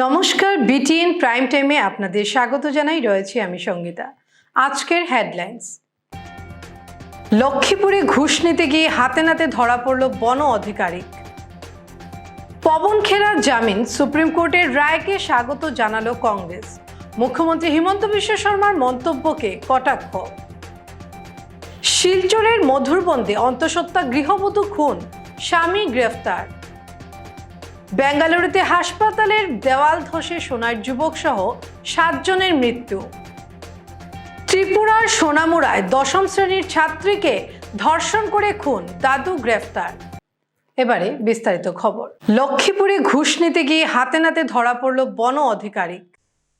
নমস্কার, BTN prime টাইমে আপনাদের স্বাগত জানাই। রয়েছে আমি সঙ্গীতা। আজকের হেডলাইন্স। লক্ষ্মীপুরে ঘুষ নিতে গিয়ে হাতে নাতে ধরা পড়ল বন আধিকারিক। পবন খেরার জামিন, সুপ্রিম কোর্টের রায়কে স্বাগত জানালো কংগ্রেস। মুখ্যমন্ত্রী হিমন্ত বিশ্ব শর্মার মন্তব্যকে কটাক্ষ। শিলচরের মধুরবন্দে অন্তঃসত্ত্বা গৃহবধূ খুন, স্বামী গ্রেফতার। বেঙ্গালুরুতে হাসপাতালের দেওয়াল ধসে সোনার যুবক সহ 7 জনের মৃত্যু। ত্রিপুরার সোনামুড়ায় 10ম শ্রেণীর ছাত্রীকে ধর্ষণ করে খুন, দাদু গ্রেফতার। এবারে বিস্তারিত খবর। লক্ষ্মীপুরে ঘুষ নিতে গিয়ে হাতে নাতে ধরা পড়ল বন আধিকারিক।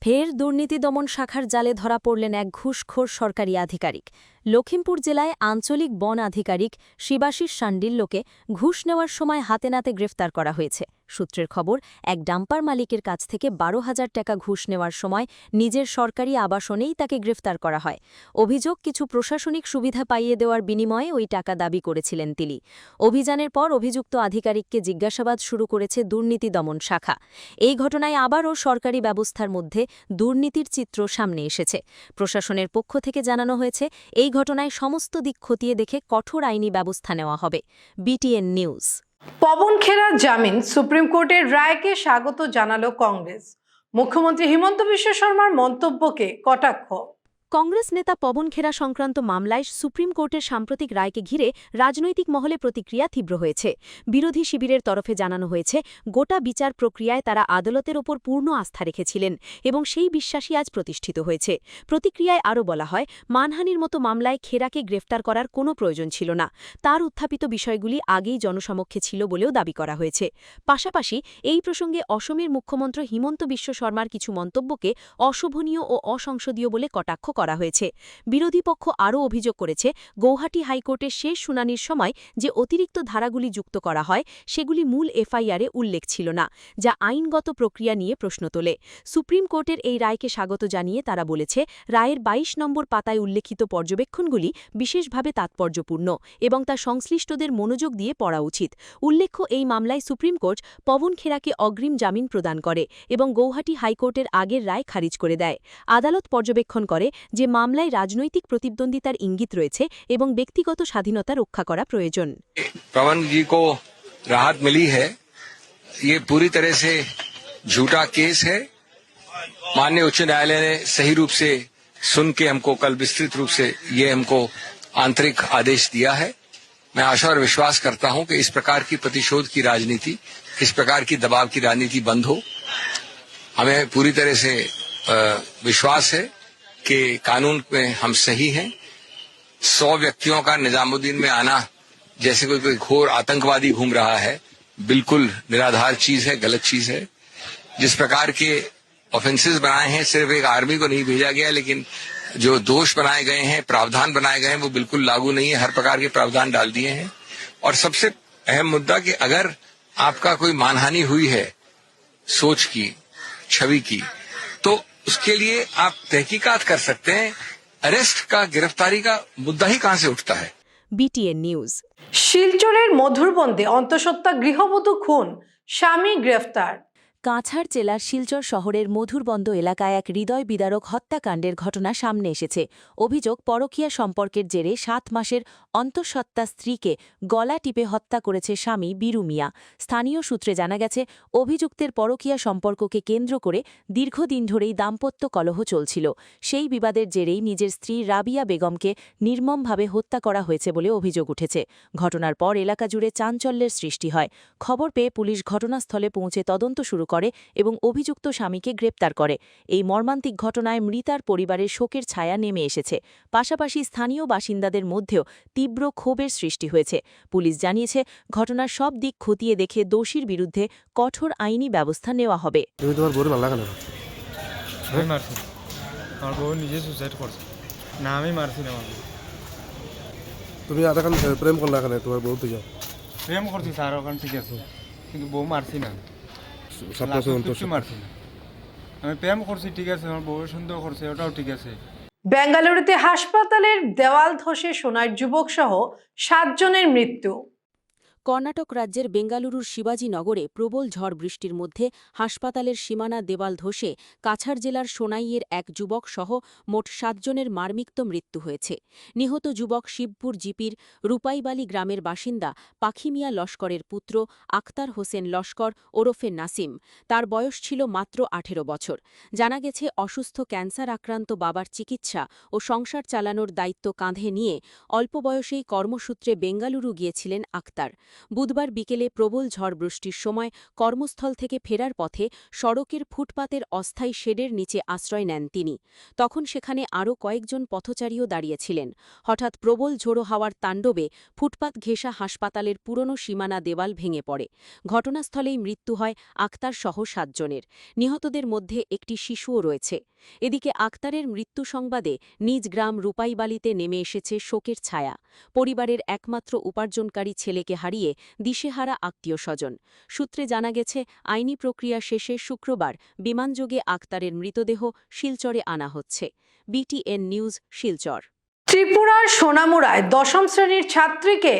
ফের দুর্নীতি দমন শাখার জালে ধরা পড়লেন এক ঘুষখোর সরকারি আধিকারিক। লখিমপুর জেলায় আঞ্চলিক বন আধিকারিক শিবাশিস শান্ডিল্যকে ঘুষ নেওয়ার সময় হাতে নাতে গ্রেফতার করা হয়েছে। সূত্রের খবর, এক ডাম্পার মালিকের কাছ থেকে 12,000 টাকা ঘুষ নেওয়ার সময় নিজের সরকারি আবাসনেই তাকে গ্রেফতার করা হয়। অভিযোগ, কিছু প্রশাসনিক সুবিধা পাইয়ে দেওয়ার বিনিময়ে ওই টাকা দাবি করেছিলেন তিনি। অভিযানের পর অভিযুক্ত আধিকারিককে জিজ্ঞাসাবাদ শুরু করেছে দুর্নীতি দমন শাখা। এই ঘটনায় আবারও সরকারি ব্যবস্থার মধ্যে দুর্নীতির চিত্র সামনে এসেছে। প্রশাসনের পক্ষ থেকে জানানো হয়েছে, এই ঘটনায় সমস্ত দিক খতিয়ে দেখে কঠোর আইনি ব্যবস্থা নেওয়া হবে। BTN news. পবন খেরার জামিন, সুপ্রিম কোর্টের রায়কে স্বাগত জানালো কংগ্রেস। মুখ্যমন্ত্রী হিমন্ত বিশ্ব শর্মার মন্তব্যকে কটাক্ষ। কংগ্রেস নেতা পবন খেরা সংক্রান্ত মামলায় সুপ্রিম কোর্টের সাম্প্রতিক রায়কে ঘিরে রাজনৈতিক মহলে প্রতিক্রিয়া তীব্র হয়েছে। বিরোধী শিবিরের তরফে জানানো হয়েছে, গোটা বিচার প্রক্রিয়ায় তারা আদালতের ওপর পূর্ণ আস্থা রেখেছিলেন এবং সেই বিশ্বাসই আজ প্রতিষ্ঠিত হয়েছে। প্রতিক্রিয়ায় আরও বলা হয়, মানহানির মতো মামলায় খেরাকে গ্রেফতার করার কোনো প্রয়োজন ছিল না। তার উত্থাপিত বিষয়গুলি আগেই জনসমক্ষে ছিল বলেও দাবি করা হয়েছে। পাশাপাশি এই প্রসঙ্গে অসমের মুখ্যমন্ত্রী হিমন্ত বিশ্ব শর্মার কিছু মন্তব্যকে অশোভনীয় ও অসংসদীয় বলে কটাক্ষ করা হয়েছে। বিরোধী পক্ষ আরও অভিযোগ করেছে, গৌহাটি হাইকোর্টের শেষ শুনানির সময় যে অতিরিক্ত ধারাগুলি যুক্ত করা হয় সেগুলি মূল এফআইআরে উল্লেখ ছিল না, যা আইনগত প্রক্রিয়া নিয়ে প্রশ্ন তোলে। সুপ্রিম কোর্টের এই রায়কে স্বাগত জানিয়ে তারা বলেছে, রায়ের 22 নম্বর পাতায় উল্লেখিত পর্যবেক্ষণগুলি বিশেষভাবে তাৎপর্যপূর্ণ এবং তা সংশ্লিষ্টদের মনোযোগ দিয়ে পড়া উচিত। উল্লেখ্য, এই মামলায় সুপ্রিম কোর্ট পবন খেরাকে অগ্রিম জামিন প্রদান করে এবং গৌহাটি হাইকোর্টের আগের রায় খারিজ করে দেয়। আদালত পর্যবেক্ষণ করে যে মামলায় রাজনৈতিক প্রতিদ্বন্দ্বিতার ইঙ্গিত রয়েছে এবং ব্যক্তিগত স্বাধীনতা রক্ষা করা প্রয়োজন। पवन जी को राहत मिली है, ये पूरी तरह से झूठा केस है। माननीय उच्च न्यायालय ने सही रूप से सुन के हमको कल विस्तृत रूप से ये हमको आंतरिक आदेश दिया है। मैं आशा और विश्वास करता हूं कि इस प्रकार की प्रतिशोध की राजनीति, इस प्रकार की दबाव की राजनीति बंद हो। हमें पूरी तरह से विश्वास है कि कानून में हम सही हैं। 100 व्यक्तियों का निजामुद्दीन में आना जैसे कोई घोर आतंकवादी घूम रहा है, बिल्कुल निराधार चीज है, गलत चीज है। जिस प्रकार के ऑफेंसेस बनाए हैं, सिर्फ एक आर्मी को नहीं भेजा गया, लेकिन जो दोष बनाए गए हैं, प्रावधान बनाए गए हैं, वो बिल्कुल लागू नहीं है। हर प्रकार के प्रावधान डाल दिए हैं। और सबसे अहम मुद्दा कि अगर आपका कोई मानहानि हुई है सोच की, छवि की, तो उसके लिए आप तहकीकात कर सकते हैं। अरेस्ट का, गिरफ्तारी का मुद्दा ही कहां से उठता है। BTN news. শিলচরের মধুরবন্দে অন্তঃসত্ত্বা গৃহবধূ খুন, স্বামী গ্রেফতার। কাছাড় জেলার শিলচর শহরের মধুরবন্দ এলাকায় এক হৃদয় বিদারক হত্যাকাণ্ডের ঘটনা সামনে এসেছে। অভিযোগ, পরকীয়া সম্পর্কের জেরে 7 মাসের অন্তঃসত্ত্বা স্ত্রীকে গলা টিপে হত্যা করেছে স্বামী বীরু মিয়া। স্থানীয় সূত্রে জানা গেছে, অভিযুক্তের পরকীয়া সম্পর্ককে কেন্দ্র করে দীর্ঘদিন ধরেই দাম্পত্য কলহ চলছিল। সেই বিবাদের জেরেই নিজের স্ত্রী রাবিয়া বেগমকে নির্মমভাবে হত্যা করা হয়েছে বলে অভিযোগ উঠেছে। ঘটনার পর এলাকা জুড়ে চাঞ্চল্যের সৃষ্টি হয়। খবর পেয়ে পুলিশ ঘটনাস্থলে পৌঁছে তদন্ত শুরু করে এবং অভিযুক্ত স্বামীকে গ্রেপ্তার করে। এই মর্মান্তিক ঘটনায় মৃতার পরিবারের শোকের ছায়া নেমে এসেছে। পাশাপাশি স্থানীয় বাসিন্দাদের মধ্যেও তীব্র ক্ষোভের সৃষ্টি হয়েছে। পুলিশ জানিয়েছে, ঘটনার সব দিক খতিয়ে দেখে দোষীর বিরুদ্ধে কঠোর আইনি ব্যবস্থা নেওয়া হবে। তুমি আধাখান প্রেম করলা কেন তোমার বউ থেকে? প্রেম করছি স্যার, ওখানে ঠিক আছে, কিন্তু বউ মারছি না, মারছি না। আমি প্রেম করছি ঠিক আছে, আমার বউয়ের সন্দেহ করছে, ওটাও ঠিক আছে। বেঙ্গালুরুতে হাসপাতালের দেওয়াল ধসে সোনার যুবক সহ 7 জনের মৃত্যু। কর্ণাটক রাজ্যের বেঙ্গালুরুর শিবাজীনগরে প্রবল ঝড় বৃষ্টির মধ্যে হাসপাতালের সীমানা দেওয়াল ধসে কাছাড় জেলার সোনাইয়ের এক যুবক সহ মোট ৭ জনের মারমিক্ত মৃত্যু হয়েছে। নিহত যুবক শিবপুর জিপির রূপাইবালি গ্রামের বাসিন্দা পাখিমিয়া লস্করের পুত্র আক্তার হোসেন লস্কর ওরফে নাসিম। তার বয়স ছিল মাত্র ১৮ বছর। জানা গেছে অসুস্থ ক্যান্সার আক্রান্ত বাবার চিকিৎসা ও সংসার চালানোর দায়িত্ব কাঁধে নিয়ে অল্প বয়সেই কর্মসূত্রে বেঙ্গালুরু গিয়েছিলেন আক্তার। বুধবার বিকেলে প্রবল ঝড় বৃষ্টির সময় কর্মস্থল থেকে ফেরার পথে সড়কের ফুটপাতের অস্থায়ী শেডের নিচে আশ্রয় নেন তিনি। তখন সেখানে আরও কয়েকজন পথচারীও দাঁড়িয়েছিলেন। হঠাৎ প্রবল ঝোড়ো হাওয়ার তাণ্ডবে ফুটপাত ঘেঁষা হাসপাতালের পুরনো সীমানা দেওয়াল ভেঙে পড়ে। ঘটনাস্থলেই মৃত্যু হয় আক্তার সহ ৭ জনের। নিহতদের মধ্যে একটি শিশুও রয়েছে। এদিকে আক্তারের মৃত্যু সংবাদে নিজ গ্রাম রূপাইবালিতে নেমে এসেছে শোকের ছায়া। পরিবারের একমাত্র উপার্জনকারী ছেলেকে হারিয়ে দিশেহারা আত্মীয় স্বজন। সূত্রে জানা গেছে আইনি প্রক্রিয়া শেষে শুক্রবার বিমানযোগে আক্তারের মৃতদেহ শিলচরে আনা হচ্ছে। BTN news, Silchar. ত্রিপুরার সোনামুড়ায় ১০ম শ্রেণীর ছাত্রীকে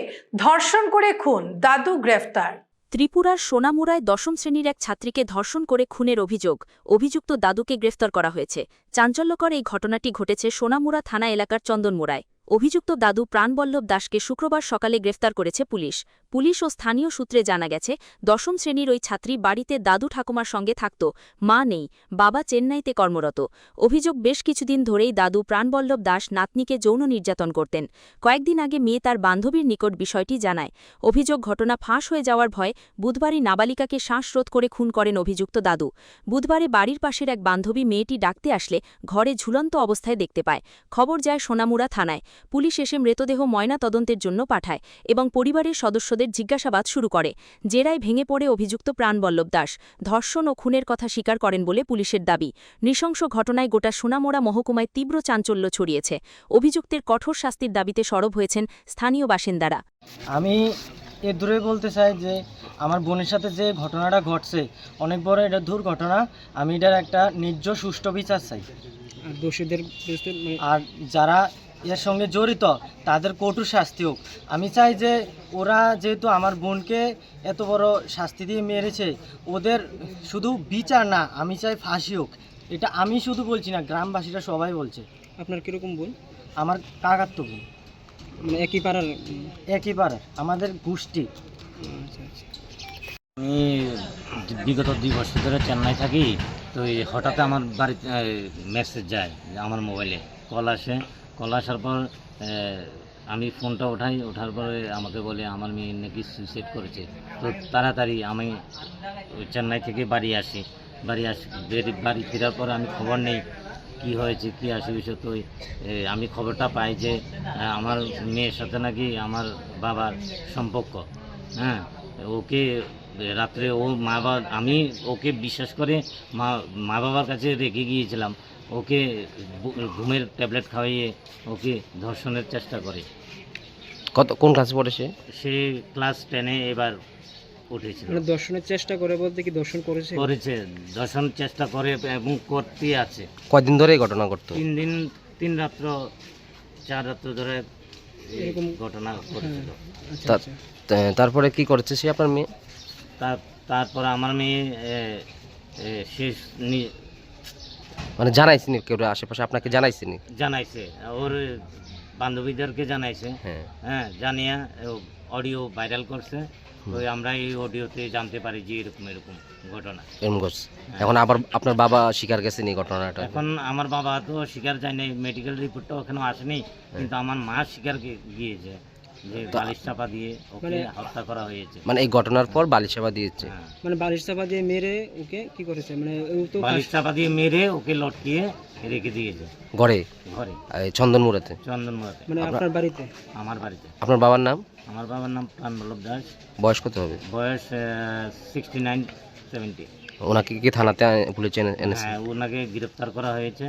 ধর্ষণ করে খুন, দাদু গ্রেফতার। ত্রিপুরার সোনামুড়ায় ১০ম শ্রেণীর এক ছাত্রীকে ধর্ষণ করে খুনের অভিযুক্ত দাদুকে গ্রেফতার করা হয়েছে। চাঞ্চল্যকর এই ঘটনাটি ঘটেছে সোনামুড়া থানা এলাকার চন্দনমুড়ায়। অভিযুক্ত দাদু প্রাণবল্লভ দাসকে শুক্রবার সকালে গ্রেফতার করেছে পুলিশ ও স্থানীয় সূত্রে জানা গেছে ১০ম শ্রেণীর ওই ছাত্রী বাড়িতে দাদু ঠাকুমার সঙ্গে থাকত, মা নেই, বাবা চেন্নাইতে কর্মরত। অভিযোগ, বেশ কিছুদিন ধরেই দাদু প্রাণবল্লভ দাস নাতনিকে যৌন নির্যাতন করতেন। কয়েকদিন আগে মেয়ে তার বান্ধবীর নিকট বিষয়টি জানায়। অভিযোগ, ঘটনা ফাঁস হয়ে যাওয়ার ভয়ে বুধবারই নাবালিকাকে শ্বাসরোধ করে খুন করেন অভিযুক্ত দাদু। বুধবারে বাড়ির পাশের এক বান্ধবী মেয়েটি ডাকতে আসলে ঘরে ঝুলন্ত অবস্থায় দেখতে পায়। খবর যায় সোনামুড়া থানায়। পুলিশ এসে মৃতদেহ ময়না তদন্তের জন্য পাঠায় এবং পরিবারের সদস্যদের জিজ্ঞাসাবাদ শুরু করে। জেরায় ভেঙে পড়ে অভিযুক্ত প্রাণবল্লভ দাস। ধর্ষণ ও খুনের কথা স্বীকার করেন বলে পুলিশের দাবি। নৃশংস ঘটনায় গোটা সোনামুড়া মহকুমায় তীব্র চাঞ্চল্য ছড়িয়েছে। অভিযুক্তের কঠোর শাস্তির দাবিতে সরব হয়েছেন স্থানীয় বাসিন্দারা। আমি এর দূরে বলতে চাই যে আমার বোনের সাথে যে ঘটনাটা ঘটছে অনেক বড় এটা দুর্ঘটনা। আমি এটার একটা ন্যায্য সুষ্ঠু বিচার চাই। দোষীদের আর যারা এর সঙ্গে জড়িত তাদের কঠোর শাস্তি হোক। আমি চাই যে ওরা যেহেতু আমার বোনকে এত বড় শাস্তি দিয়ে মেরেছে, ওদের শুধু বিচার না, আমি চাই ফাঁসি হোক। এটা আমি শুধু বলছি না, গ্রামবাসীরা সবাই বলছে। আপনার কিরকম বোন? আমার কাকাত্ব বোন, মানে একই পাড়ার? একই পাড়ার, আমাদের গোষ্ঠী। আচ্ছা আচ্ছা। আমি বিগত 2 বছর ধরে চেন্নাই থাকি। তো হঠাৎ আমার বাড়িতে মেসেজ যায় আমার মোবাইলে, কল আসার পর আমি ফোনটা ওঠার পরে আমাকে বলে আমার মেয়ে নাকি সুইসাইড করেছে। তো তাড়াতাড়ি আমি চেন্নাই থেকে বাড়ি ফেরার পর আমি খবর নেই কি হয়েছে, কি আসে বিষয়। তো আমি খবরটা পাই যে আমার মেয়ের সাথে নাকি আমার বাবার সম্পর্ক। হ্যাঁ, ওকে রাত্রে আমি ওকে বিশ্বাস করে মা বাবার কাছে রেখে গিয়েছিলাম। ওকে ঘুমের ট্যাবলেট খাওয়াইয়ে ওকে ধর্ষণের চেষ্টা করে। কোন ক্লাসে পড়ে সে? ক্লাস 10-এ এবার উঠেছিল। মানে দর্শনের চেষ্টা করে বলতে কি দর্শন করেছে? দর্শন চেষ্টা করে এবং করতে আছে। কয়দিন ধরে এই ঘটনা ঘটতো? 3 রাত্র 4 রাত্র ধরে এরকম ঘটনা ঘটেছিল। তারপরে কি করেছে সে আপনার মেয়ে? তারপর আমার মেয়ে শেষ মানে জানাইছেন কেউ আশেপাশে? আপনাকে জানাইছে ওর বান্ধবীদেরকে জানাইছে। হ্যাঁ, জানিয়ে অডিও ভাইরাল করছে। তো আমরা এই অডিওতে জানতে পারি যে এরকম ঘটনা ঘটছে। এখন আবার আপনার বাবা স্বীকার গেছেন এই ঘটনাটা? এখন আমার বাবা তো স্বীকার যায় নাই, মেডিকেল রিপোর্টটাও এখনো আসেনি, কিন্তু আমার মা স্বীকার গিয়েছে যে বালিশ চাপা দিয়ে ওকে হত্যা করা হয়েছে। মানে এই ঘটনার পর বালিশ চাপা দিয়েছে? মানে বালিশ চাপা দিয়ে মেরে ওকে কি করেছে? মানে বালিশ চাপা দিয়ে মেরে ওকে লটকিয়ে রেখে দিয়েছে ঘরে চন্দনমুড়াতে। মানে আপনার বাড়িতে? আমার বাড়িতে। আপনার বাবার নাম? আমার বাবার নাম প্রাণবল্লভ দাস। বয়স কত হবে? বয়স 69-70। ওনাকে কি থানাতে পুলিশ এনেছে? হ্যাঁ, ওনাকে গ্রেফতার করা হয়েছে।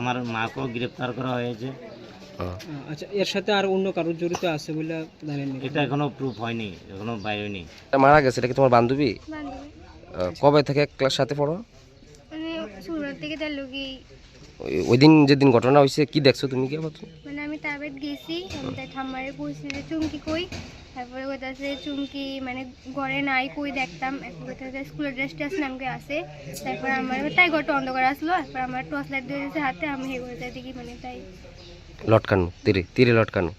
আমার মাকেও গ্রেফতার করা হয়েছে। আচ্ছা, এর সাথে আর অন্য কারোর জড়িত আছে বলে জানেন? এটা এখনো প্রুফ হয়নি, এখনো বাইরেনি। মারা গেছে, এটা কি তোমার বান্ধবী? কবে থেকে ক্লাস সাথে পড়ো? মানে শুরুর থেকে তার লগি। ওই দিন যেদিন ঘটনা হয়েছে কি দেখছো তুমি? কি মানে আমি তার বাড়িতে গেছি, আমি তার ঠাম্মারে কইছি যে চুমকি কই, তারপরে কইতাছে চুমকি মানে ঘরে নাই কই দেখতাম, এখন কইতাছে স্কুলের ড্রেস টেস নামকে আছে। তারপর আমার তাই ঘরটা অন্ধকার আসলো, তারপর আমার টর্চ লাইট দিয়ে দিয়েছে হাতে, আমি হে করে দেখি মানে তাই। লটকানো তীরে লটকানো।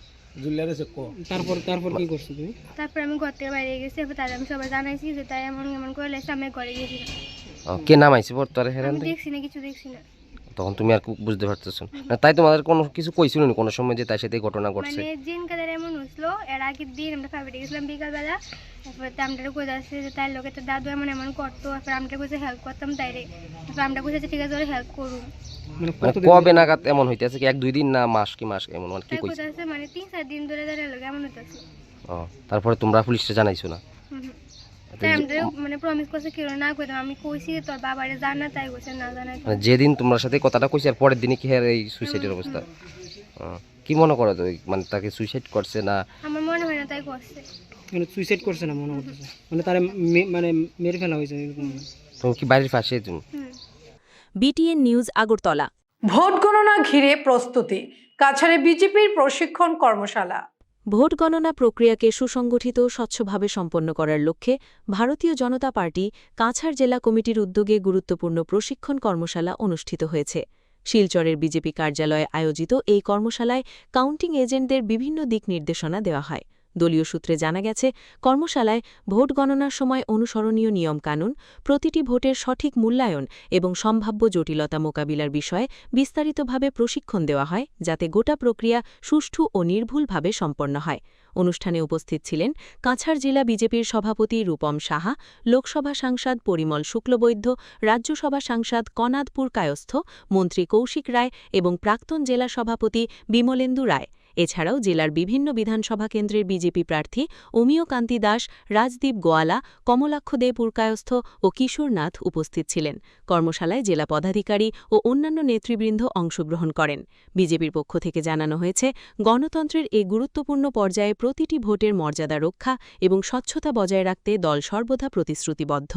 তারপর কি করছো তুমি? তারপর আমি ঘর থেকে বাইরে গেছি, তারপর তাদের আমি সবাই জানাইছি যে তাই এমন এমন করে লেগেছে, আমি ঘরে গেছিলাম। কে নামাইছে পর তোরে হেরান আমি দেখছি না, কিছু দেখছি না। তখন তুমি আর বুঝতে পারতেছো না, তাই তোমাদের কোনো কিছু কইছিল না কোনো সময় যে তার সাথে এই ঘটনা ঘটছে? মানে দিন কাদের এমন হয়েছিল, এর আগের দিন আমরা ফাইভে গেছিলাম বিকালবেলা, তারপর আমরা কই যাচ্ছি যে তার লোকে তো দাদু এমন এমন করতো, তারপর আমরা কইছে হেল্প করতাম তাইরে, তারপর আমরা কইছে ঠিক আছে ওরা হেল্প করুন। মানে মানে কবে নাগাদ এমন হইতেছে কি 1-2 দিন না মাস এমন মানে কি তাই কইছে? কইছে মানে 3-4 দিন ধরে তার লোকে এমন হইতাছে। ও তারপরে তোমরা পুলিশে জানাইছো না? তাই আমরা মানে প্রমিস করছে কেউ না কইতাম, আমি কইছি তোর বাবারে জানা, তাই কইছে না জানাই। মানে যেদিন তোমার সাথে কথাটা কইছে আর পরের দিনই কি হের এই সুইসাইডের অবস্থা? কি মনে করো তো মানে তাকে সুইসাইড করছে না? আমার মনে হয় না তাই করছে। মানে সুইসাইড করছে না মনে করতেছে, মানে তার মানে মেরে ফেলা হয়েছে এরকম? তুমি কি বাড়ির পাশে তুমি? BTN news Agartala. ভোট গণনা ঘিরে প্রস্তুতি, কাছাড়ে বিজেপির প্রশিক্ষণ কর্মশালা। ভোট গণনা প্রক্রিয়াকে সুসংগঠিত ও স্বচ্ছভাবে সম্পন্ন করার লক্ষ্যে ভারতীয় জনতা পার্টি কাছাড় জেলা কমিটির উদ্যোগে গুরুত্বপূর্ণ প্রশিক্ষণ কর্মশালা অনুষ্ঠিত হয়েছে। শিলচরের বিজেপি কার্যালয়ে আয়োজিত এই কর্মশালায় কাউন্টিং এজেন্টদের বিভিন্ন দিক নির্দেশনা দেওয়া হয়। দলীয় সূত্রে জানা গেছে, কর্মশালায় ভোট গণনার সময় অনুসরণীয় নিয়মকানুন, প্রতিটি ভোটের সঠিক মূল্যায়ন এবং সম্ভাব্য জটিলতা মোকাবিলার বিষয়ে বিস্তারিতভাবে প্রশিক্ষণ দেওয়া হয়, যাতে গোটা প্রক্রিয়া সুষ্ঠু ও নির্ভুলভাবে সম্পন্ন হয়। অনুষ্ঠানে উপস্থিত ছিলেন কাছাড় জেলা বিজেপির সভাপতি রূপম সাহা, লোকসভা সাংসদ পরিমল শুক্লবৈদ্য, রাজ্যসভা সাংসদ কনাদপুর কায়স্থ, মন্ত্রী কৌশিক রায় এবং প্রাক্তন জেলা সভাপতি বিমলেন্দু রায়। এছাড়াও জেলার বিভিন্ন বিধানসভা কেন্দ্রের বিজেপি প্রার্থী অমিয় কান্তি দাস, রাজদীপ গোয়ালা, কমলাক্ষ দে পুরকায়স্থ ও কিশোর নাথ উপস্থিত ছিলেন। কর্মশালায় জেলা পদাধিকারী ও অন্যান্য নেতৃবৃন্দ অংশগ্রহণ করেন। বিজেপির পক্ষ থেকে জানানো হয়েছে, গণতন্ত্রের এই গুরুত্বপূর্ণ পর্যায়ে প্রতিটি ভোটের মর্যাদা রক্ষা এবং স্বচ্ছতা বজায় রাখতে দল সর্বদা প্রতিশ্রুতিবদ্ধ।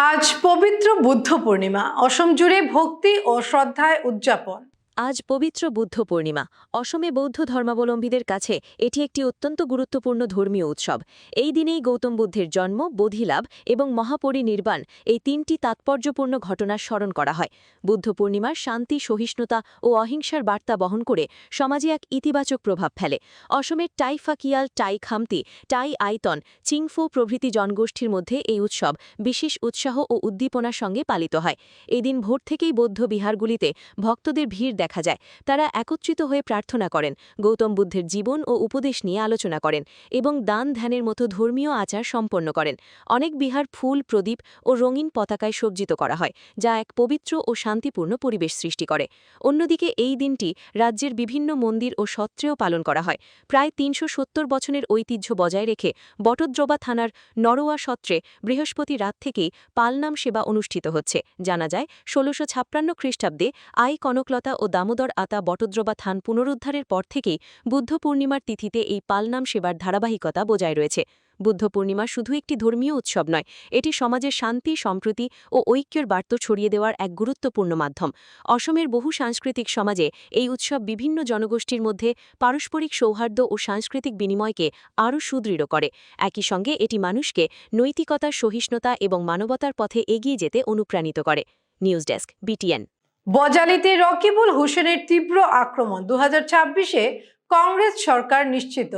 আজ পবিত্র বুদ্ধ পূর্ণিমা, অসম জুড়ে ভক্তি ও শ্রদ্ধায় উদযাপন। আজ পবিত্র বুদ্ধ পূর্ণিমা। অসমে বৌদ্ধ ধর্মাবলম্বীদের কাছে এটি একটি অত্যন্ত গুরুত্বপূর্ণ ধর্মীয় উৎসব। এই দিনেই গৌতম বুদ্ধের জন্ম, বোধিলাভ এবং মহাপরিনির্বাণ, এই তিনটি তাৎপর্যপূর্ণ ঘটনার স্মরণ করা হয়। বুদ্ধ পূর্ণিমার শান্তি, সহিষ্ণুতা ও অহিংসার বার্তা বহন করে সমাজে এক ইতিবাচক প্রভাব ফেলে। অসমের টাই ফাকিয়াল, টাই খামতি, টাই আইতন, চিংফো প্রভৃতি জনগোষ্ঠীর মধ্যে এই উৎসব বিশেষ উৎসাহ ও উদ্দীপনার সঙ্গে পালিত হয়। এই দিন ভোর থেকেই বৌদ্ধ বিহারগুলিতে ভক্তদের ভিড় দেখা যায়। তারা একত্রিত হয়ে প্রার্থনা করেন, গৌতম বুদ্ধের জীবন ও উপদেশ নিয়ে আলোচনা করেন এবং দান ধ্যানের মতো ধর্মীয় আচার সম্পন্ন করেন। অনেক বিহার ফুল, প্রদীপ ও রঙিন পতাকায় সজ্জিত করা হয়, যা এক পবিত্র ও শান্তিপূর্ণ পরিবেশ সৃষ্টি করে। অন্যদিকে এই দিনটি রাজ্যের বিভিন্ন মন্দির ও সত্রেও পালন করা হয়। প্রায় ৩৭০ বছরের ঐতিহ্য বজায় রেখে বটদ্রবা থানার নরোয়া সত্রে বৃহস্পতি রাত থেকেই পালনাম সেবা অনুষ্ঠিত হচ্ছে। জানা যায়, ১৬৫৬ খ্রিস্টাব্দে আই কনকলতা ও দামোদর আতা বটদ্রবা থান পুনরুদ্ধারের পর থেকেই বুদ্ধ পূর্ণিমার তিথিতে এই পালনাম সেবার ধারাবাহিকতা বজায় রয়েছে। বুদ্ধ পূর্ণিমা শুধু একটি ধর্মীয় উৎসব নয়, এটি সমাজের শান্তি, সম্প্রীতি ও ঐক্যের বার্তা ছড়িয়ে দেওয়ার এক গুরুত্বপূর্ণ মাধ্যম। অসমের বহু সাংস্কৃতিক সমাজে এই উৎসব বিভিন্ন জনগোষ্ঠীর মধ্যে পারস্পরিক সৌহার্দ্য ও সাংস্কৃতিক বিনিময়কে আরও সুদৃঢ় করে। একই সঙ্গে এটি মানুষকে নৈতিকতা, সহিষ্ণুতা এবং মানবতার পথে এগিয়ে যেতে অনুপ্রাণিত করে। News desk, BTN। বজালিতে রকিবুল হোসেনের তীব্র আক্রমণ, 2026-এ কংগ্রেস সরকার নিশ্চিত।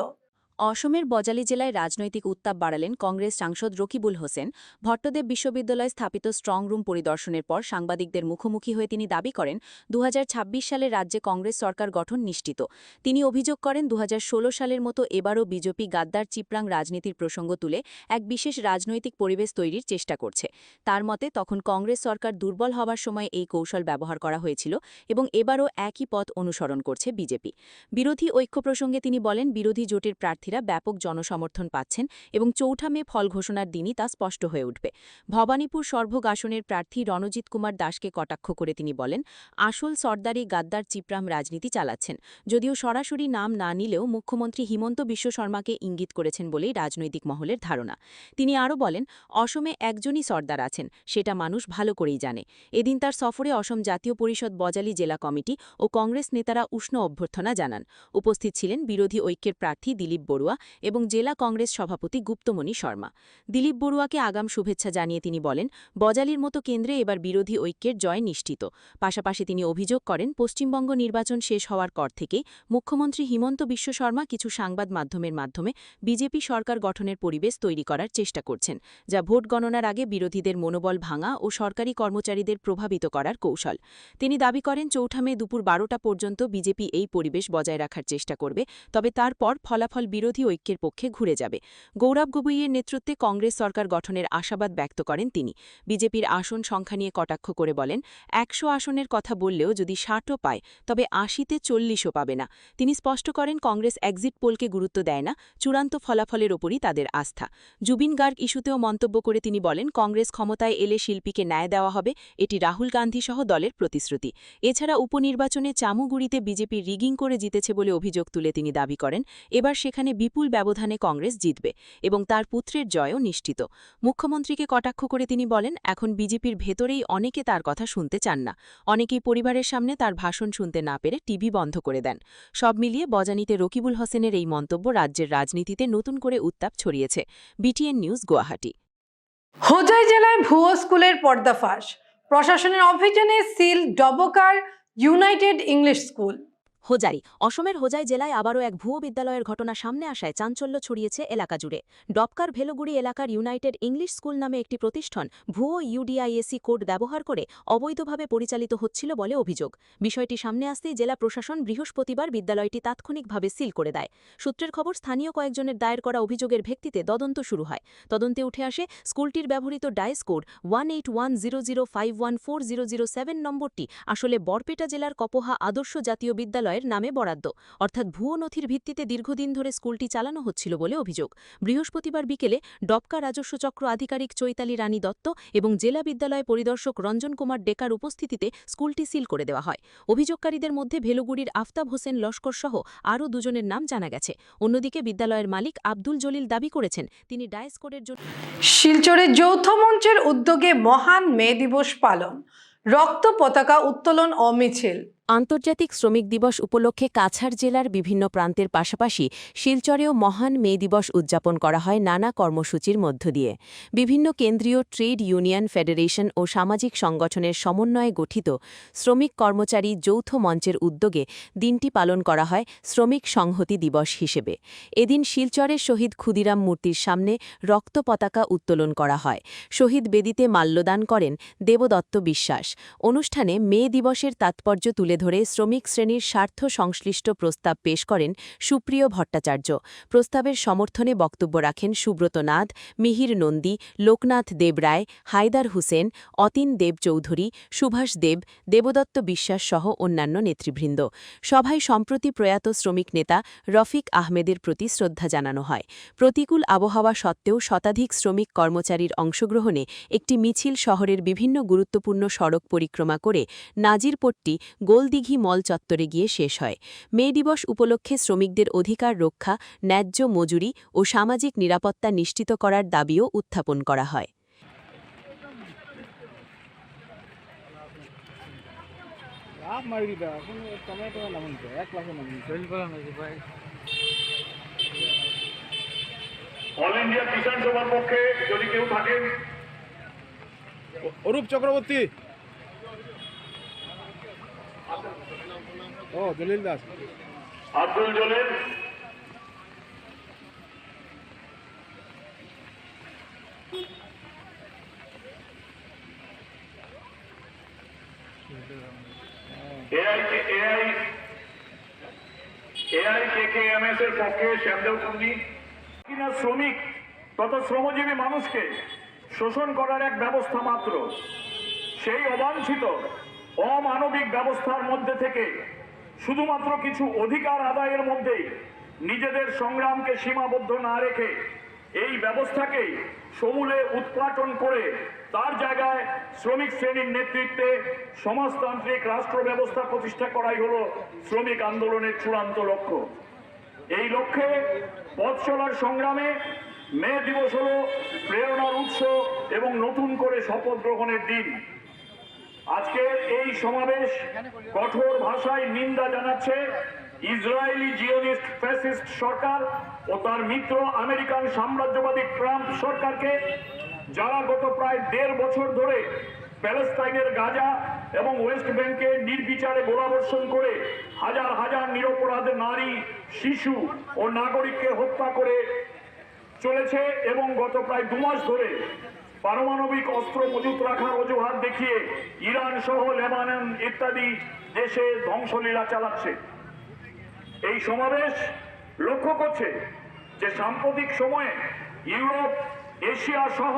অসমের বজালী জেলায় রাজনৈতিক উত্তাপ বাড়ালেন কংগ্রেস সাংসদ রকিবুল হোসেন। ভট্টদেব বিশ্ববিদ্যালয়ে স্থাপিত স্ট্রং রুম পরিদর্শনের পর সাংবাদিকদের মুখোমুখি হয়ে তিনি দাবি করেন, 2026 সালে রাজ্যে কংগ্রেস সরকার গঠন নিশ্চিত। তিনি অভিযোগ করেন, 2016 সালের মতো এবারও বিজেপি গাদ্দার চিপরাং রাজনীতির প্রসঙ্গ তুলে এক বিশেষ রাজনৈতিক পরিবেশ তৈরির চেষ্টা করছে। তার মতে, তখন কংগ্রেস সরকার দুর্বল হওয়ার সময় এই কৌশল ব্যবহার করা হয়েছিল এবং এবারও একই পথ অনুসরণ করছে বিজেপি। বিরোধী ঐক্য প্রসঙ্গে তিনি বলেন, বিরোধী জোটের প্রার্থীরা ব্যাপক জনসমর্থন পাচ্ছেন এবং ৪ মে ফল ঘোষণার দিনই তা স্পষ্ট হয়ে উঠবে। ভবানীপুর সর্বগ আসনের প্রার্থী রণজিৎ কুমার দাসকে কটাক্ষ করে তিনি বলেন, আসল সর্দারি গাদ্দার চিপরাম রাজনীতি চালাচ্ছেন। যদিও সরাসরি নাম না নিলেও মুখ্যমন্ত্রী হিমন্ত বিশ্ব শর্মাকে ইঙ্গিত করেছেন বলেই রাজনৈতিক মহলের ধারণা। তিনি আরও বলেন, অসমে একজনই সর্দার আছেন, সেটা মানুষ ভালো করেই জানে। এদিন তার সফরে অসম জাতীয় পরিষদ বজালী জেলা কমিটি ও কংগ্রেস নেতারা উষ্ণ অভ্যর্থনা জানান। উপস্থিত ছিলেন বিরোধী ঐক্যের প্রার্থী দিলীপ বড়ুয়া, বড়ুয়া এবং জেলা কংগ্রেস সভাপতি গুপ্তমণি শর্মা। দিলীপ বড়ুয়াকে আগাম শুভেচ্ছা জানিয়ে তিনি বলেন, বজালির মতো কেন্দ্রে এবার বিরোধী ঐক্যের জয় নিশ্চিত। পাশাপাশি তিনি অভিযোগ করেন, পশ্চিমবঙ্গ নির্বাচন শেষ হওয়ার পর থেকেই মুখ্যমন্ত্রী হিমন্ত বিশ্ব শর্মা কিছু সংবাদ মাধ্যমের মাধ্যমে বিজেপি সরকার গঠনের পরিবেশ তৈরি করার চেষ্টা করছেন, যা ভোট গণনার আগে বিরোধীদের মনোবল ভাঙা ও সরকারি কর্মচারীদের প্রভাবিত করার কৌশল। তিনি দাবি করেন, ৪ মে দুপুর 12টা পর্যন্ত বিজেপি এই পরিবেশ বজায় রাখার চেষ্টা করবে, তবে তারপর ফলাফল বিরোধী ঐক্যের পক্ষে ঘুরে যাবে। গৌরব গগৈয়ের নেতৃত্বে কংগ্রেস সরকার গঠনের আশাবাদ ব্যক্ত করেন তিনি। বিজেপির আসন সংখ্যা নিয়ে কটাক্ষ করে বলেন, ১০০ আসনের কথা বললেও যদি ৬০ও পায় তবে ৮০তে ৪০ও পাবে না। তিনি স্পষ্ট করেন, কংগ্রেস এক্সিট পোলকে গুরুত্ব দেয় না, চূড়ান্ত ফলাফলের ওপরই তাদের আস্থা। জুবিন গার্গ ইস্যুতেও মন্তব্য করে তিনি বলেন, কংগ্রেস ক্ষমতায় এলে শিল্পীকে ন্যায় দেওয়া হবে, এটি রাহুল গান্ধী সহ দলের প্রতিশ্রুতি। এছাড়া উপনির্বাচনে চামুগুড়িতে বিজেপি রিগিং করে জিতেছে বলে অভিযোগ তুলে তিনি দাবি করেন, এবার সেখানে বিপুল ব্যবধানে কংগ্রেস জিতবে এবং তার পুত্রের জয়ও নিশ্চিত। মুখ্যমন্ত্রীকে কটাক্ষ করে তিনি বলেন, এখন বিজেপির ভেতরেই অনেকে তার কথা শুনতে চান না। অনেকেই পরিবারের সামনে তার ভাষণ শুনতে না পেরে টিভি বন্ধ করে দেন। সব মিলিয়ে বজানিতে রকিবুল হোসেনের এই মন্তব্য রাজ্যের রাজনীতিতে নতুন করে উত্তাপ ছড়িয়েছে। BTN news, Guwahati. হোজাই জেলায় ভুয়ো স্কুলের পর্দাফাঁস, প্রশাসনের অভিযানে সিল ডবকার ইউনাইটেড ইংলিশ স্কুল। হোজাই, অসমের হোজাই জেলায় আবারও এক ভুয়ো বিদ্যালয়ের ঘটনা সামনে আসায় চাঞ্চল্য ছড়িয়েছে এলাকা জুড়ে। ডবকার ভেলগুড়ি এলাকার ইউনাইটেড ইংলিশ স্কুল নামে একটি প্রতিষ্ঠান ভুয়ো UDISC কোড ব্যবহার করে অবৈধভাবে পরিচালিত হচ্ছিল বলে অভিযোগ। বিষয়টি সামনে আসতেই জেলা প্রশাসন বৃহস্পতিবার বিদ্যালয়টি তাৎক্ষণিকভাবে সিল করে দেয়। সূত্রের খবর, স্থানীয় কয়েকজনের দায়ের করা অভিযোগের ভিত্তিতে তদন্ত শুরু হয়। তদন্তে উঠে আসে, স্কুলটির ব্যবহৃত ডাইস কোড 181005140007 নম্বরটি আসলে বরপেটা জেলার কপোহা আদর্শ জাতীয় বিদ্যালয় নামে বরাদ্দ, অর্থাৎ ভুয়ো নথির ভিত্তিতে দীর্ঘদিন ধরে স্কুলটি চালানো হচ্ছিল বলে অভিযোগ। বৃহস্পতিবার বিকেলে ডবকা রাজস্ব চক্র আধিকারিক চৈতালি রানী দত্ত এবং জেলা বিদ্যালয় পরিদর্শক রঞ্জন কুমার ডেকার উপস্থিতিতে স্কুলটি সিল করে দেওয়া হয়। অভিযোগকারীদের মধ্যে ভেলগুড়ির আফতাব হোসেন লস্কর সহ আরও দুজনের নাম জানা গেছে। অন্যদিকে বিদ্যালয়ের মালিক আব্দুল জলিল দাবি করেছেন, তিনি ডাইস কোডের জন্য। শিলচরে যৌথ মঞ্চের উদ্যোগে মহান মে দিবস পালন, রক্ত পতাকা উত্তোলন ও মিছিল। আন্তর্জাতিক শ্রমিক দিবস উপলক্ষে কাছাড় জেলার বিভিন্ন প্রান্তের পাশাপাশি শিলচরেও মহান মে দিবস উদযাপন করা হয় নানা কর্মসূচির মধ্য দিয়ে। বিভিন্ন কেন্দ্রীয় ট্রেড ইউনিয়ন, ফেডারেশন ও সামাজিক সংগঠনের সমন্বয়ে গঠিত শ্রমিক কর্মচারী যৌথ মঞ্চের উদ্যোগে দিনটি পালন করা হয় শ্রমিক সংহতি দিবস হিসেবে। এদিন শিলচরের শহীদ ক্ষুদিরাম মূর্তির সামনে রক্ত পতাকা উত্তোলন করা হয়। শহীদ বেদিতে মাল্যদান করেন দেবদত্ত বিশ্বাস। অনুষ্ঠানে মে দিবসের তাৎপর্য তুলে ধরে শ্রমিক শ্রেণীর স্বার্থ সংশ্লিষ্ট প্রস্তাব পেশ করেন সুপ্রিয় ভট্টাচার্য। প্রস্তাবের সমর্থনে বক্তব্য রাখেন সুব্রত নাথ, মিহির নন্দী, লোকনাথ দেব রায়, হায়দার হুসেন, অতীন দেব চৌধুরী, সুভাষ দেব, দেবদত্ত বিশ্বাস সহ অন্যান্য নেতৃবৃন্দ। সভায় সম্প্রতি প্রয়াত শ্রমিক নেতা রফিক আহমেদের প্রতি শ্রদ্ধা জানানো হয়। প্রতিকূল আবহাওয়া সত্ত্বেও শতাধিক শ্রমিক কর্মচারীর অংশগ্রহণে একটি মিছিল শহরের বিভিন্ন গুরুত্বপূর্ণ সড়ক পরিক্রমা করে নাজিরপট্টি গোলদিঘি মল চত্বরে গিয়ে শেষ হয়। মে দিবস উপলক্ষে শ্রমিকদের অধিকার রক্ষা, ন্যায্য মজুরি ও সামাজিক নিরাপত্তা নিশ্চিত করার দাবিও উত্থাপন করা হয়। অল ইন্ডিয়া কিষাণ সভার পক্ষে যদি কেউ থাকেন, অরূপ চক্রবর্তী, ও জলিল দাস, আব্দুল জলিল, AIKKMS এর পক্ষে শ্যামদেব কুন্ডি। কিনা শ্রমিক তথা শ্রমজীবী মানুষকে শোষণ করার এক ব্যবস্থা মাত্র, সেই অবাঞ্ছিত অমানবিক ব্যবস্থার মধ্যে থেকে শুধুমাত্র কিছু অধিকার আদায়ের মধ্যেই নিজেদের সংগ্রামকে সীমাবদ্ধ না রেখে এই ব্যবস্থাকেই সমূলে উৎপাটন করে তার জায়গায় শ্রমিক শ্রেণীর নেতৃত্বে সমাজতান্ত্রিক রাষ্ট্র ব্যবস্থা প্রতিষ্ঠা করাই হলো শ্রমিক আন্দোলনের চূড়ান্ত লক্ষ্য। এই লক্ষ্যে পথ চলার সংগ্রামে মে দিবস হলো প্রেরণার উৎস এবং নতুন করে শপথ গ্রহণের দিন। আজকের এই সমাবেশ কঠোর ভাষায় নিন্দা জানাচ্ছে ইসরায়েলি জিওনিস্ট ফ্যাসিস্ট সরকার ও তার মিত্র আমেরিকান সাম্রাজ্যবাদী ট্রাম্প সরকারকে, যারা গত প্রায় 1.5 বছর ধরে প্যালেস্তাইনের গাজা এবং ওয়েস্ট ব্যাংকে নির্বিচারে গোলাবর্ষণ করে হাজার হাজার নিরপরাধ নারী, শিশু ও নাগরিককে হত্যা করে চলেছে এবং গত প্রায় 2 মাস ধরে পারমাণবিক অস্ত্র মজুত রাখার অজুহাত দেখিয়ে ইরান সহ লেবানন ইত্যাদি দেশে ধ্বংসলীলা চালাচ্ছে। এই সমাবেশ লক্ষ্য করছে যে সাম্প্রতিক সময়ে ইউরোপ, এশিয়া সহ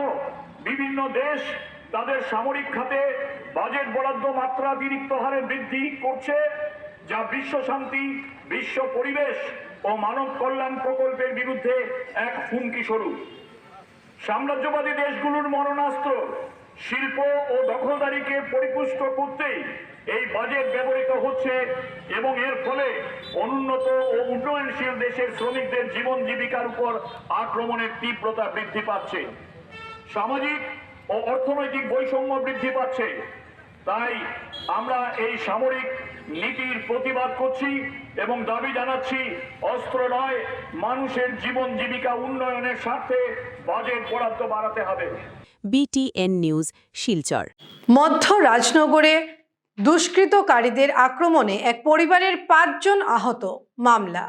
বিভিন্ন দেশ তাদের সামরিক খাতে বাজেট বরাদ্দ মাত্রাতিরিক্ত হারে বৃদ্ধি করছে, যা বিশ্ব শান্তি, বিশ্ব পরিবেশ ও মানব কল্যাণ প্রকল্পের বিরুদ্ধে এক হুমকি স্বরূপ। সাম্রাজ্যবাদী দেশগুলোর মরণাস্ত্র শিল্প ও দখলদারিকে পরিপুষ্ট করতেই এই বাজেট ব্যবহৃত হচ্ছে এবং এর ফলে অনুন্নত ও উন্নয়নশীল দেশের শ্রমিকদের জীবন জীবিকার উপর আক্রমণের তীব্রতা বৃদ্ধি পাচ্ছে। সামাজিক ও অর্থনৈতিক বৈষম্য বৃদ্ধি পাচ্ছে। তাই আমরা এই সামরিক নীতির প্রতিবাদ করছি এবং দাবি জানাচ্ছি, অস্ত্র নয়, মানুষের জীবন জীবিকা উন্নয়নের স্বার্থে বাজেট বরাদ্দ বাড়াতে হবে। BTN news, Silchar. মধ্য রাজনগরে দুষ্কৃতকারীদের আক্রমণে এক পরিবারের 5 জন আহত, মামলা।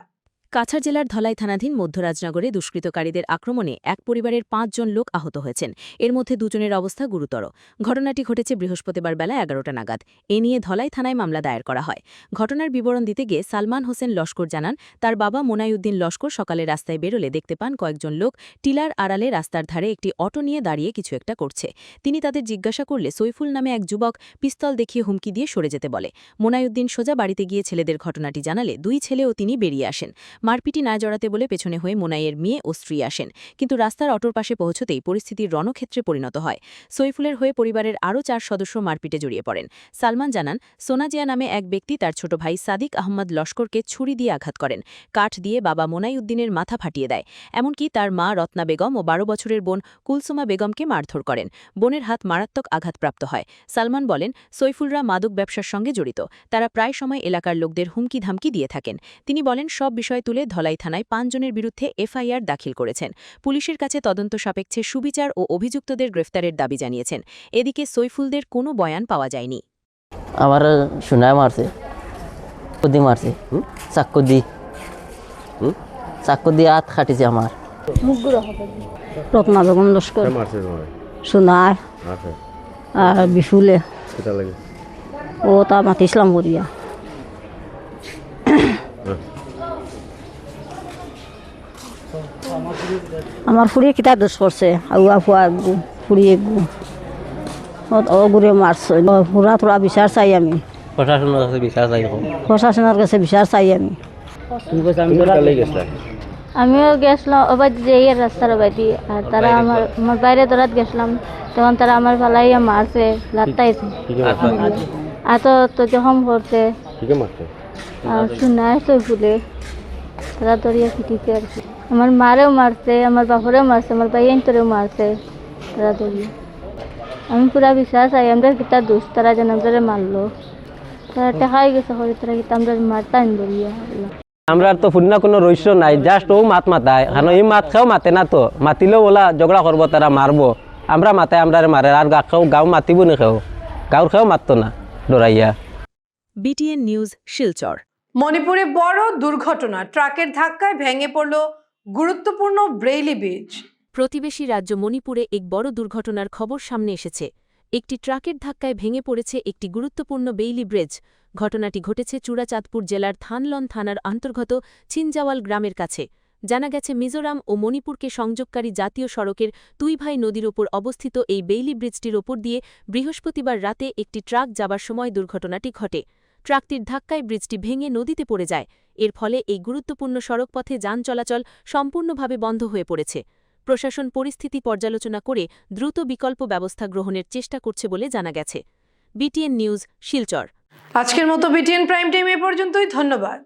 কাছাড় জেলার ধলাই থানাধীন মধ্যরাজনগরে দুষ্কৃতকারীদের আক্রমণে এক পরিবারের 5 জন লোক আহত হয়েছেন। এর মধ্যে 2 জনের অবস্থা গুরুতর। ঘটনাটি ঘটেছে বৃহস্পতিবার বেলা 11টা নাগাদ। এ নিয়ে ধলাই থানায় মামলা দায়ের করা হয়। ঘটনার বিবরণ দিতে গিয়ে সালমান হোসেন লস্কর জানান, তার বাবা মোনাইউদ্দিন লস্কর সকালে রাস্তায় বেরোলে দেখতে পান কয়েকজন লোক টিলার আড়ালে রাস্তার ধারে একটি অটো নিয়ে দাঁড়িয়ে কিছু একটা করছে। তিনি তাদের জিজ্ঞাসা করলে সৈফুল নামে এক যুবক পিস্তল দেখিয়ে হুমকি দিয়ে সরে যেতে বলে। মোনাইউদ্দিন সোজা বাড়িতে গিয়ে ছেলেদের ঘটনাটি জানালে 2 ছেলে ও তিনি বেরিয়ে আসেন। মারপিটি না জড়াতে বলে পেছনে হয়ে মোনাইয়ের মেয়ে ও স্ত্রী আসেন, কিন্তু রাস্তার অটোর পাশে পৌঁছতেই পরিস্থিতির রণক্ষেত্রে পরিণত হয়। সৈফুলের হয়ে পরিবারের আরও 4 সদস্য মারপিটে জড়িয়ে পড়েন। সালমান জানান, সোনাজিয়া নামে এক ব্যক্তি তার ছোট ভাই সাদিক আহমদ লস্করকে ছুরি দিয়ে আঘাত করেন। কাঠ দিয়ে বাবা মোনাইউদ্দিনের মাথা ফাটিয়ে দেয়। এমনকি তার মা রত্না বেগম ও 12 বছরের বোন কুলসুমা বেগমকে মারধর করেন। বোনের হাত মারাত্মক আঘাতপ্রাপ্ত হয়। সালমান বলেন, সৈফুলরা মাদক ব্যবসার সঙ্গে জড়িত। তারা প্রায় সময় এলাকার লোকদের হুমকি ধামকি দিয়ে থাকেন। তিনি বলেন, সব বিষয় তুলে ধলাই থানায় 5 জনের বিরুদ্ধে FIR দাখিল করেছেন। পুলিশের কাছে তদন্ত সাপেক্ষে সুবিচার ও অভিযুক্তদের গ্রেফতারের দাবি জানিয়েছেন। এদিকে সৈফুলদের কোনো বয়ান পাওয়া যায়নি। আমার শোনায় মারছে, কদি মারছে, চাক্কু দিয়ে হাত খাটিছে আমার। রত্না বেগম লস্কর শোনায় আর বিফুলে ও তা মাতি ইসলাম করিয়া আমার ফুড়িয়ে কিতাব দোষ করছে আগুয়া ফুয়া একগু ফুড়ি একগু ওগুরে মারছে। পুরা তোরা বিচার চাই আমি, প্রশাসনের কাছে বিচার চাই, প্রশাসনের কাছে বিচার চাই আমি। আমিও গেছিলাম ওবাই যে রাস্তার ওবাইদি, আর তারা আমার বাইরে দৌড়াত গেছিলাম, তখন তারা আমার ফালাইয়া মারছে, লাত্তাইছে আর তো জখম করছে। আর শোনায় সৈফুলে তারা দরিয়া ফিটিছে আর কি। আমার মারেও মারছে, আমার বাপরেও মারছে, আমার ভাইয়েও মারছে তারা দরিয়া। আমি পুরা বিশ্বাস চাই আমরা কিতা দোষ, তারা যেন আমরা মারলো, তারা টেকাই গেছে করে তারা কিতা আমরা মারতাম দরিয়া। আমরা তো ফুটনা কোনো রহস্য নাই, জাস্ট ও মাত মাতায়, কারণ এই মাত খেয়েও মাতে না, তো মাতিলেও ওলা ঝগড়া করবো, তারা মারবো। আমরা মাতায় আমরা মারে, আর গাও মাতিব না, গাঁর খেয়েও মারতো না ডরাইয়া। BTN news, Silchar. মণিপুরে বড় দুর্ঘটনা, ট্রাকের ধাক্কায় ভেঙে পড়ল গুরুত্বপূর্ণ ব্রেইলি ব্রিজ। প্রতিবেশী রাজ্য মণিপুরে এক বড় দুর্ঘটনার খবর সামনে এসেছে। একটি ট্রাকের ধাক্কায় ভেঙে পড়েছে একটি গুরুত্বপূর্ণ বেইলি ব্রিজ। ঘটনাটি ঘটেছে চূড়াচাঁদপুর জেলার থানলন থানার অন্তর্গত চিনজাওয়াল গ্রামের কাছে। জানা গেছে, মিজোরাম ও মণিপুরকে সংযোগকারী জাতীয় সড়কের তুইভাই নদীর ওপর অবস্থিত এই বেইলি ব্রিজটির ওপর দিয়ে বৃহস্পতিবার রাতে একটি ট্রাক যাবার সময় দুর্ঘটনাটি ঘটে। ট্রাকটির ধাক্কায় ব্রিজটি ভেঙে নদীতে পড়ে যায়। এর ফলে এই গুরুত্বপূর্ণ সড়কপথে যান চলাচল সম্পূর্ণভাবে বন্ধ হয়ে পড়েছে। প্রশাসন পরিস্থিতি পর্যালোচনা করে দ্রুত বিকল্প ব্যবস্থা গ্রহণের চেষ্টা করছে বলে জানা গেছে। BTN news, Silchar. আজকের মতো BTN প্রাইম টাইম এ পর্যন্তই। ধন্যবাদ।